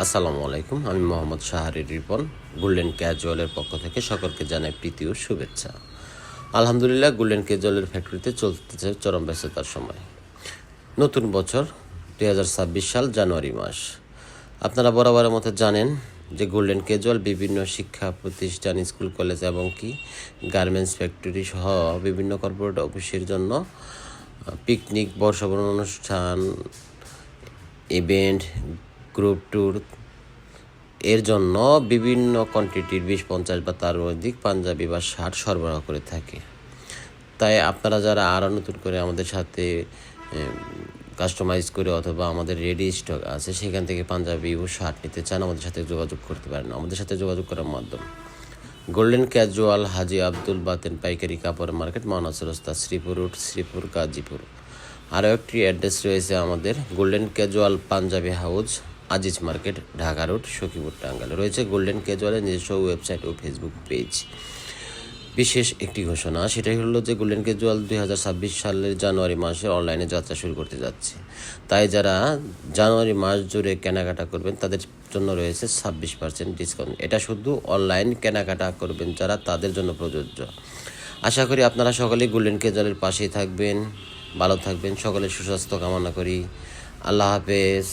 আসসালামু আলাইকুম, আমি মোহাম্মদ শাহরি রিপন। গোল্ডেন ক্যাজুয়ালের পক্ষ থেকে সকলকে জানাই প্রীতি ও শুভেচ্ছা। আলহামদুলিল্লাহ, গোল্ডেন ক্যাজুয়ালের ফ্যাক্টরিতে চলতেছে চরম ব্যস্ততার সময়। নতুন বছর 2026 সাল, জানুয়ারি মাস। আপনারা বরাবরের মতো জানেন যে গোল্ডেন ক্যাজুয়াল বিভিন্ন শিক্ষা প্রতিষ্ঠান, স্কুল, কলেজ এবং কি গার্মেন্টস ফ্যাক্টরি সহ বিভিন্ন কর্পোরেট অফিসের জন্য পিকনিক, বর্ষবরণ অনুষ্ঠান, ইভেন্ট, গ্রুপ ট্যুর এর জন্য বিভিন্ন কোয়ান্টিটির 20-50 বা তার অধিক পাঞ্জাবি বা শার্ট সরবরাহ করে থাকে। তাই আপনারা যারা আরও নতুন করে আমাদের সাথে কাস্টমাইজ করে অথবা আমাদের রেডি স্টক আছে সেখান থেকে পাঞ্জাবি ও শার্ট নিতে চান, আমাদের সাথে যোগাযোগ করতে পারেন। আমাদের সাথে যোগাযোগ করার মাধ্যম গোল্ডেন ক্যাজুয়াল, হাজি আব্দুল বাতেন পাইকারি কাপড় মার্কেট, মানাস রাস্তা, শ্রীপুর রোড, শ্রীপুর, গাজীপুর। আরও একটি অ্যাড্রেস রয়েছে আমাদের golden casual Punjabi house, Aziz market, Dhaka road, Sakhipur, Tangail. রয়েছে গোল্ডেন ক্যাজুয়ালের নিজস্ব ওয়েবসাইট ও ফেসবুক পেজ। বিশেষ একটি ঘোষণা, সেটাই হলো যে গোল্ডেন ক্যাজুয়াল 2026 সালের জানুয়ারি মাসে অনলাইনে যাত্রা শুরু করতে যাচ্ছে। তাই যারা জানুয়ারি মাস জুড়ে কেনাকাটা করবেন তাদের জন্য রয়েছে 26% ডিসকাউন্ট। এটা শুধু অনলাইন কেনাকাটা করবেন যারা, তাদের জন্য প্রযোজ্য। আশা করি আপনারা সকলেই গোল্ডেন ক্যাজুয়ালের পাশেই থাকবেন, ভালো থাকবেন। সকলের সুস্বাস্থ্য কামনা করি। আল্লাহ হাফেজ।